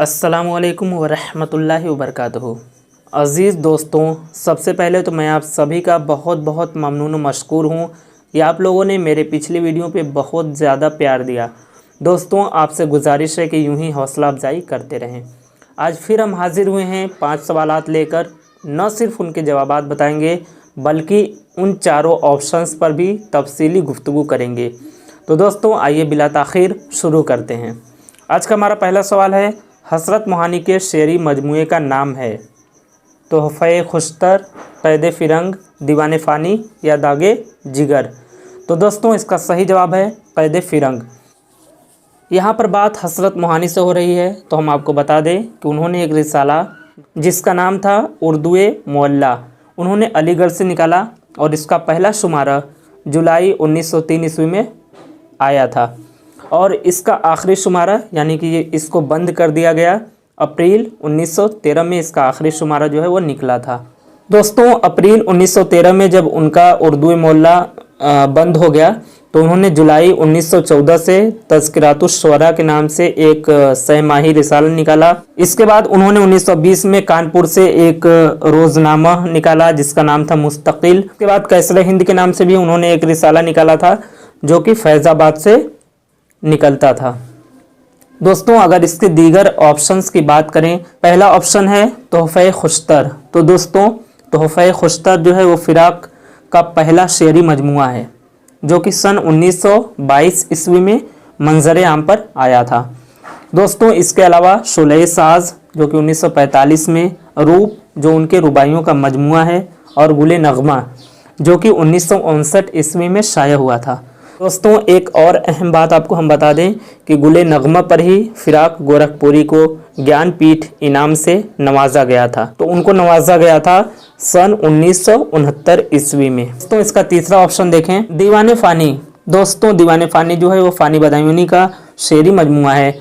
अस्सलामुअलैकुम वरहमतुल्लाहि वबरकातुहू। अज़ीज़ दोस्तों, सबसे पहले तो मैं आप सभी का बहुत बहुत ममनून व मशकूर हूँ कि आप लोगों ने मेरे पिछली वीडियो पे बहुत ज़्यादा प्यार दिया। दोस्तों, आपसे गुजारिश है कि यूं ही हौसला अफजाई करते रहें। आज फिर हम हाज़िर हुए हैं 5 सवालात लेकर। न सिर्फ उनके जवाबात बताएंगे बल्कि उन चारों ऑप्शंस पर भी तफसीली गुफ्तगू करेंगे। तो दोस्तों, आइए बिला ताख़ीर शुरू करते हैं। आज का हमारा पहला सवाल है, हसरत मोहानी के शेरी मजमूए का नाम है तोहफ़े खुशतर, क़ैद फ़िरंग, दीवाने फ़ानी या दागे जिगर। तो दोस्तों, इसका सही जवाब है क़ैद फ़िरंग। यहाँ पर बात हसरत मोहानी से हो रही है, तो हम आपको बता दें कि उन्होंने एक रिसाला जिसका नाम था उर्दुए मुअल्ला, उन्होंने अलीगढ़ से निकाला और इसका पहला शुमारा जुलाई 1903 ईस्वी में आया था और इसका आखिरी शुमारा यानी कि इसको बंद कर दिया गया अप्रैल 1913 में। इसका आखिरी शुमारा जो है वो निकला था। दोस्तों, अप्रैल 1913 में जब उनका उर्दू मोहल्ला बंद हो गया तो उन्होंने जुलाई 1914 से तज़किरातुश शुअरा के नाम से एक सहमाही रिसाला निकाला। इसके बाद उन्होंने 1920 में कानपुर से एक रोज़नामा निकाला जिसका नाम था मुस्तकिल। इसके बाद कैसर हिंद के नाम से भी उन्होंने एक रिसाला निकाला था जो कि फैज़ाबाद से निकलता था। दोस्तों, अगर इसके दीगर ऑप्शंस की बात करें, पहला ऑप्शन है तोहफ़े खुशतर। तो दोस्तों, तोहफ़े खुशतर जो है वो फ़िराक का पहला शेरी मजमुआ है जो कि सन 1922 ईस्वी में मंजर आम पर आया था। दोस्तों, इसके अलावा शोले साज जो कि 1945 में, रूप जो उनके रुबाइयों का मजमुआ है और गुले नगमा जो कि 1959 ईस्वी में शाया हुआ था। दोस्तों, एक और अहम बात आपको हम बता दें कि गुले नगमा पर ही फ़िराक गोरखपुरी को ज्ञानपीठ इनाम से नवाजा गया था। तो उनको नवाजा गया था सन 1969 ईस्वी में। दोस्तों, इसका तीसरा ऑप्शन देखें, दीवाने फ़ानी। दोस्तों, दीवाने फ़ानी जो है वो फ़ानी बदायूनी का शेरी मजमुआ है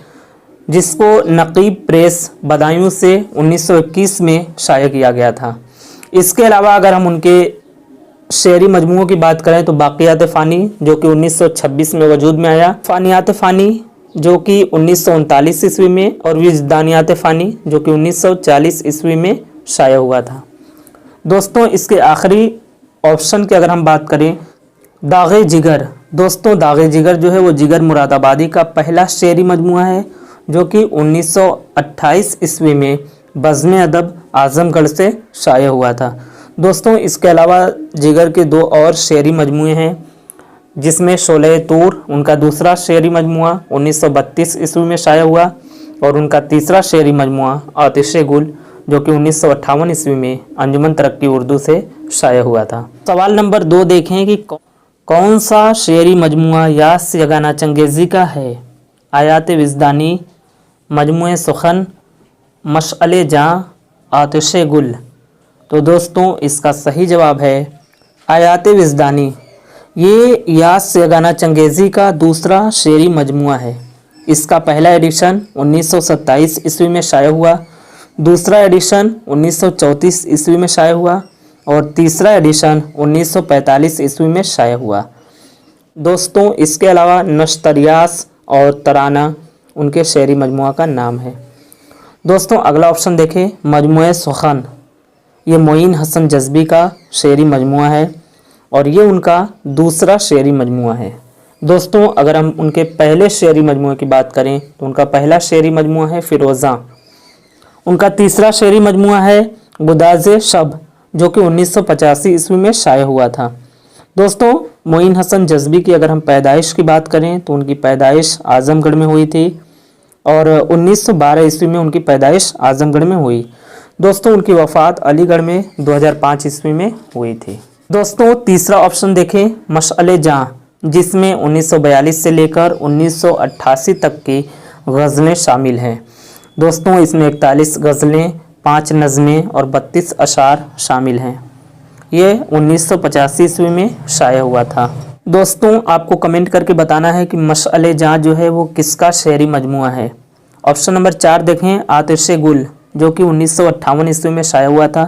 जिसको नकीब प्रेस बदायूं से 1921 में शाया किया गया था। इसके अलावा अगर हम उनके शेरी मजमुओं की बात करें तो बाक़ियात फ़ानी जो कि 1926 में वजूद में आया, फ़ानियात फ़ानी जो कि 1939 ईस्वी में और विजदानियात फ़ानी जो कि 1940 ईस्वी में शाया हुआ था। दोस्तों, इसके आखिरी ऑप्शन की अगर हम बात करें, दागे जिगर। दोस्तों, दागे जिगर जो है वो जिगर मुरादाबादी का पहला शेरी मजमुआ है जो कि 1928 ईस्वी में बज़्म अदब आज़मगढ़ से शाया हुआ था। दोस्तों, इसके अलावा जिगर के 2 और शेरी मजमुए हैं जिसमें शोले तूर उनका दूसरा शेरी मजमुआ 1932 ईस्वी में शाया हुआ और उनका तीसरा शेरी मजमुआ आतिशे गुल जो कि 1958 ईस्वी में अंजुमन तरक्की उर्दू से शाया हुआ था। सवाल नंबर 2 देखें कि कौन सा शेरी मजमुआ यास यगाना चंगेज़ी का है। आयात विजदानी, मजमुए सुखन, मशअले जाँ, आतिशे गुल। तो दोस्तों, इसका सही जवाब है आयात विजदानी। ये यास यगाना चंगेज़ी का दूसरा शेरी मजमुआ है। इसका पहला एडिशन 1927 ईस्वी में शाया हुआ, दूसरा एडिशन 1934 ईस्वी में शाया हुआ और तीसरा एडिशन 1945 ईस्वी में शाया हुआ। दोस्तों, इसके अलावा नश्तरियास और तराना उनके शेरी मजमुआ का नाम है। दोस्तों, अगला ऑप्शन देखें, मजमुए सुखन। ये मोइन हसन जज़्बी का शेरी मजमुआ है और ये उनका दूसरा शेरी मजमुआ है। दोस्तों, अगर हम उनके पहले शेरी मजमुए की बात करें तो उनका पहला शेरी मजमुआ है फ़िरोज़ा, उनका तीसरा शेरी मजमुआ है गुदाज़े शब जो कि 1985 ईस्वी में शाया हुआ था। दोस्तों, मोइन हसन जज़्बी की अगर हम पैदाइश की बात करें तो उनकी पैदाइश आज़मगढ़ में हुई थी और 1912 ईस्वी में उनकी पैदाइश आज़मगढ़ में हुई। दोस्तों, उनकी वफ़ात अलीगढ़ में 2005 ईस्वी में हुई थी। दोस्तों, तीसरा ऑप्शन देखें, मशअले जाँ, जिसमें 1942 से लेकर 1988 तक की गज़लें शामिल हैं। दोस्तों, इसमें 41 गज़लें, 5 नज़में और 32 अशार शामिल हैं। ये 1985 ईस्वी में शाया हुआ था। दोस्तों, आपको कमेंट करके बताना है कि मशअले जाँ जो है वो किसका शेरी मजमुआ है। ऑप्शन नंबर 4 देखें, आतिशे गुल जो कि 1958 ईस्वी में शाया हुआ था।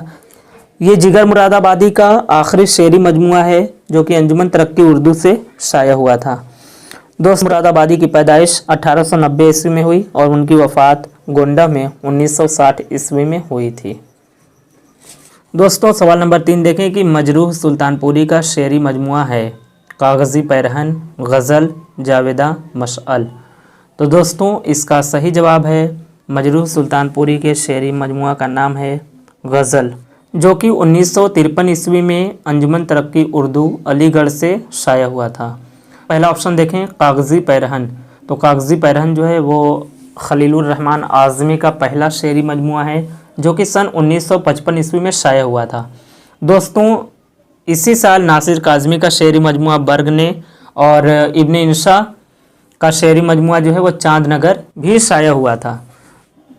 ये जिगर मुरादाबादी का आखिरी शेरी मजमुआ है जो कि अंजुमन तरक्की उर्दू से शाया हुआ था। दोस्त मुरादाबादी की पैदाइश 1890 ईस्वी में हुई और उनकी वफ़ात गोंडा में 1960 ईस्वी में हुई थी। दोस्तों सवाल नंबर 3 देखें कि मजरूह सुल्तानपुरी का शेरी मजमुआ है कागज़ी पैरहन, गज़ल, जावेदा, मशअल। तो दोस्तों इसका सही जवाब है मजरूह सुल्तानपुरी के शेरी मजमुआ का नाम है गज़ल, जो कि 1953 ईस्वी में अंजुमन तरक्की उर्दू अलीगढ़ से शाया हुआ था। पहला ऑप्शन देखें कागज़ी पैरहन, तो कागज़ी पैरहन जो है वो खलीलुर रहमान आज़मी का पहला शेरी मजमुआ है जो कि सन 1955 ईस्वी में शाया हुआ था। दोस्तों इसी साल नासिर काज़मी का शेरी मजमुआ बर्ग ने और इब्न इंशा का शेरी मजमुआ जो है वो चांदनगर भी शाया हुआ था।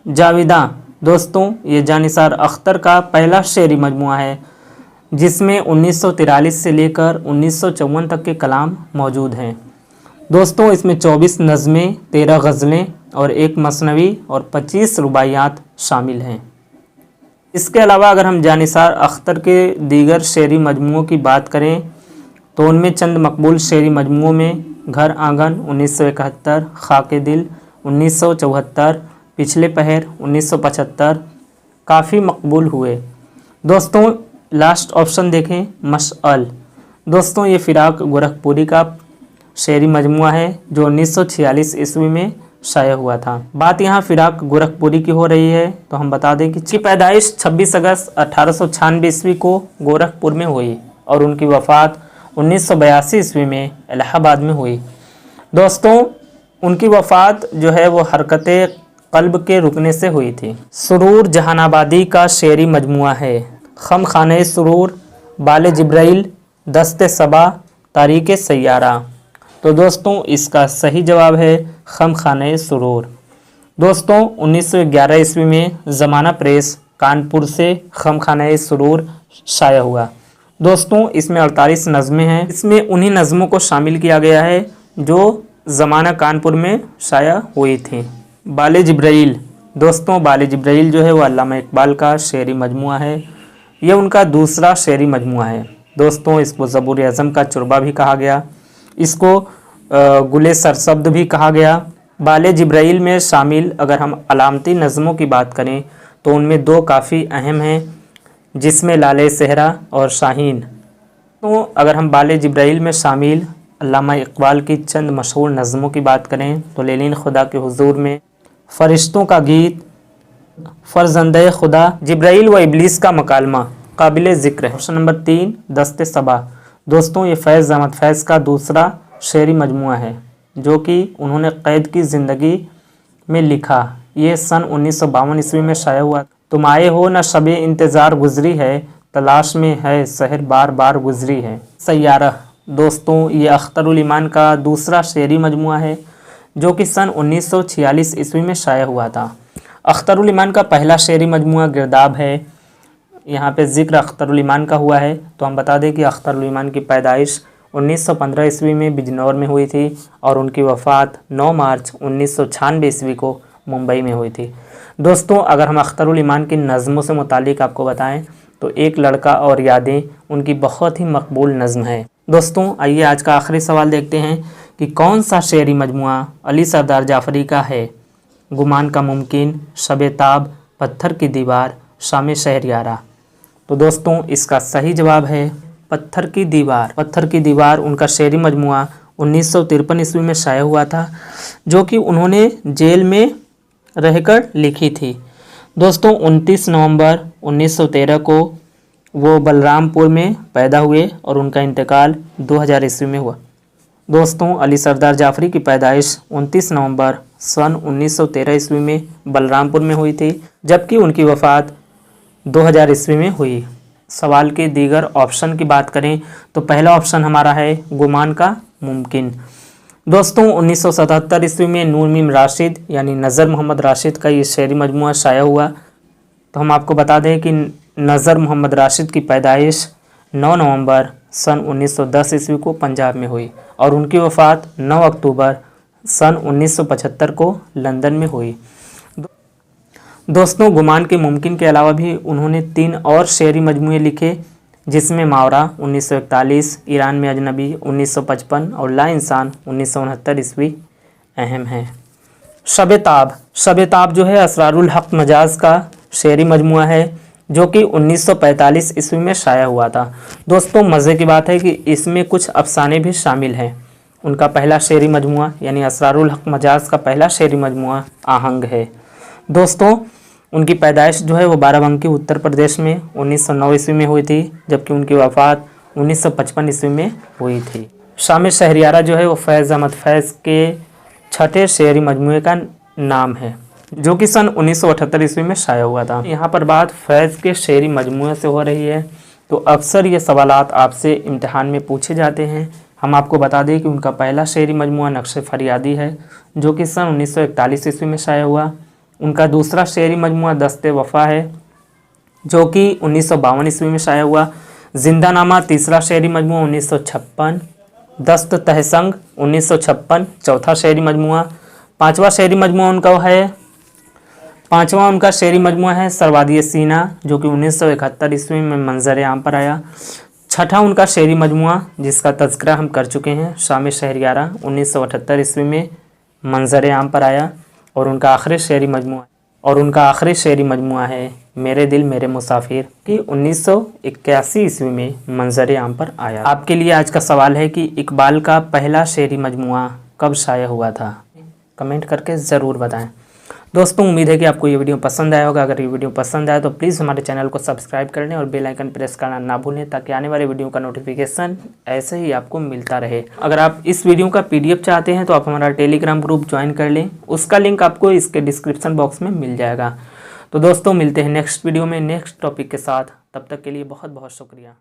जावेदा दोस्तों ये जानिसार अख्तर का पहला शेरी मजमुआ है जिसमें 1943 से लेकर 1954 तक के कलाम मौजूद हैं। दोस्तों इसमें 24 नज़में, 13 गज़लें और 1 मसनवी और 25 रुबाइयात शामिल हैं। इसके अलावा अगर हम जानिसार अख्तर के दीगर शेरी मजमुओं की बात करें तो उनमें चंद मकबूल शेरी मजमुओं में घर आंगन 1971, खाके दिल 1974, पिछले पहर 1975 काफ़ी मकबूल हुए। दोस्तों लास्ट ऑप्शन देखें मशअल, दोस्तों ये फ़िराक गोरखपुरी का शेरी मजमुआ है जो 1946 ईस्वी में शाया हुआ था। बात यहाँ फ़िराक गोरखपुरी की हो रही है तो हम बता दें कि इसकी पैदाइश 26 अगस्त 1896 ईस्वी को गोरखपुर में हुई और उनकी वफ़ात 1982 ईस्वी में इलाहाबाद में हुई। दोस्तों उनकी वफ़ात जो है वो हरकते क़ल्ब के रुकने से हुई थी। सुरूर जहानाबादी का शेरी मजमुआ है खम खाने सुरूर, बाले जिब्राइल, दस्ते सबा, तारीक़े सैयारा। तो दोस्तों इसका सही जवाब है खम खाने सुरूर। दोस्तों 1911 ईस्वी में ज़माना प्रेस कानपुर से खम खाने सुरूर शाया हुआ। दोस्तों इसमें 48 नज़में हैं। इसमें उन्हीं नज़मों को शामिल किया गया है जो ज़माना कानपुर में शाया हुई थी। बाले जिब्राइल, दोस्तों बाले जिब्राइल जो है वो अल्लामा इकबाल का शेरी मजमुआ है। ये उनका दूसरा शेरी मजमुआ है। दोस्तों इसको ज़बूर आज़म का चुरबा भी कहा गया, इसको गुले सरसब्द भी कहा गया। बाले जिब्राइल में शामिल अगर हम अलामती नज़मों की बात करें तो उनमें 2 काफ़ी अहम हैं जिसमें लाले सहरा और शाहीन। तो अगर हम बाले जिब्राइल में शामिल अल्लामा इकबाल की चंद मशहूर नज़मों की बात करें तो लेलिन खुदा के हुजूर में, फ़रिश्तों का गीत, फ़रज़ंदे खुदा, जिब्राइल व इब्लीस का मकालमा काबिल ज़िक्र है। ऑप्शन नंबर 3 दस्ते सबा, दोस्तों ये फैज़ अहमद फैज़ का दूसरा शेरी मजमुआ है जो कि उन्होंने क़ैद की ज़िंदगी में लिखा। ये सन 1952 ईस्वी में शाया हुआ। तुम आए हो न शबे इंतज़ार गुजरी है, तलाश में है सहर बार बार गुजरी है। सैयारा, दोस्तों ये अख्तरुल ईमान का दूसरा शेरी मजमुआ है जो कि सन 1946 ईस्वी में शाया हुआ था। अख्तरुल ईमान का पहला शेरी मजमुआ गिरदाब है। यहाँ पे ज़िक्र अख्तरुल ईमान का हुआ है तो हम बता दें कि अख्तरुल ईमान की पैदाइश 1915 ईस्वी में बिजनौर में हुई थी और उनकी वफ़ात 9 मार्च 1996 ईस्वी को मुंबई में हुई थी। दोस्तों अगर हम अख्तरुल ईमान की नज़मों से मुतालिक आपको बताएं तो एक लड़का और यादें उनकी बहुत ही मकबूल नज़म है। दोस्तों आइए आज का आखिरी सवाल देखते हैं कि कौन सा शेरी मजमुआ अली सरदार जाफ़री का है। गुमान का मुमकिन, शब ताब, पत्थर की दीवार, शाम शहरयारा। तो दोस्तों इसका सही जवाब है पत्थर की दीवार। पत्थर की दीवार उनका शेरी मजमुआ 1953 ईस्वी में शाया हुआ था जो कि उन्होंने जेल में रहकर लिखी थी। दोस्तों 29 नवंबर 1913 को वो बलरामपुर में पैदा हुए और उनका इंतकाल 2000 ईस्वी में हुआ। दोस्तों अली सरदार जाफ़री की पैदाइश 29 नवंबर सन 1913 ईस्वी में बलरामपुर में हुई थी जबकि उनकी वफ़ात 2000 ईस्वी में हुई। सवाल के दीगर ऑप्शन की बात करें तो पहला ऑप्शन हमारा है गुमान का मुमकिन। दोस्तों 1977 ईस्वी में नूर मीम राशिद यानी नज़र मोहम्मद राशिद का ये शेरी मजमुआ शाया हुआ। तो हम आपको बता दें कि नज़र मोहम्मद राशिद की पैदाइश 9 नवंबर सन 1910 ईस्वी को पंजाब में हुई और उनकी वफ़ात 9 अक्टूबर सन 1975 को लंदन में हुई। दोस्तों गुमान के मुमकिन के अलावा भी उन्होंने 3 और शेरी मजमुए लिखे जिसमें मावरा 1941, ईरान में अजनबी 1955 और ला इंसान 1969 ईस्वी अहम हैं। शब ताब जो है असरारुल हक मजाज का शेरी मजमुआ है जो कि 1945 ईस्वी में शाया हुआ था। दोस्तों मज़े की बात है कि इसमें कुछ अफसाने भी शामिल हैं। उनका पहला शेरी मजमुआ यानी असरारुल हक मजाज का पहला शेरी मजमुआ आहंग है। दोस्तों उनकी पैदाइश जो है वो बाराबंकी उत्तर प्रदेश में 1909 ईस्वी में हुई थी, जबकि उनकी वफ़ात 1955 ईस्वी में हुई थी। शाम शहरियारा जो है वो फैज़ अहमद फैज़ के छठे शेरी मजमुए का नाम है जो कि सन 1978 ईस्वी में शाया हुआ था। यहाँ पर बात फैज़ के शेरी मजमुए से हो रही है, तो अक्सर ये सवालात आपसे इम्तिहान में पूछे जाते हैं। हम आपको बता दें कि उनका पहला शेरी मजमुआ नक्श फरियादी है जो कि सन 1941 ईस्वी में शाया हुआ। उनका दूसरा शेरी मजमुआ दस्ते वफ़ा है जो कि 1952 ईस्वी में शाया हुआ। जिंदानामा तीसरा शेरी मजमुआ 1956, दस्त तहसंग 1956 चौथा शेरी मजमुआ। पांचवा उनका शेरी मजमुआ है सरवादी सीना जो कि 1971 ईस्वी में मंजर आम पर आया। छठा उनका शेरी मजमुआ जिसका तज़किरा हम कर चुके हैं शाम शहरियारा 1978 ईस्वी में मंजर आम पर आया। और उनका आखिरी शेरी मजमुआ है मेरे दिल मेरे मुसाफिर कि 1981 ईस्वी में मंजर आम पर आया। आपके लिए आज का सवाल है कि इकबाल का पहला शेरी मजमुआ कब शाया हुआ था? कमेंट करके ज़रूर बताएं। दोस्तों उम्मीद है कि आपको ये वीडियो पसंद आया होगा। अगर ये वीडियो पसंद आया तो प्लीज़ हमारे चैनल को सब्सक्राइब कर लें और बेल आइकन प्रेस करना ना भूलें ताकि आने वाले वीडियो का नोटिफिकेशन ऐसे ही आपको मिलता रहे। अगर आप इस वीडियो का PDF चाहते हैं तो आप हमारा टेलीग्राम ग्रुप ज्वाइन कर लें, उसका लिंक आपको इसके डिस्क्रिप्शन बॉक्स में मिल जाएगा। तो दोस्तों मिलते हैं नेक्स्ट वीडियो में नेक्स्ट टॉपिक के साथ, तब तक के लिए बहुत बहुत शुक्रिया।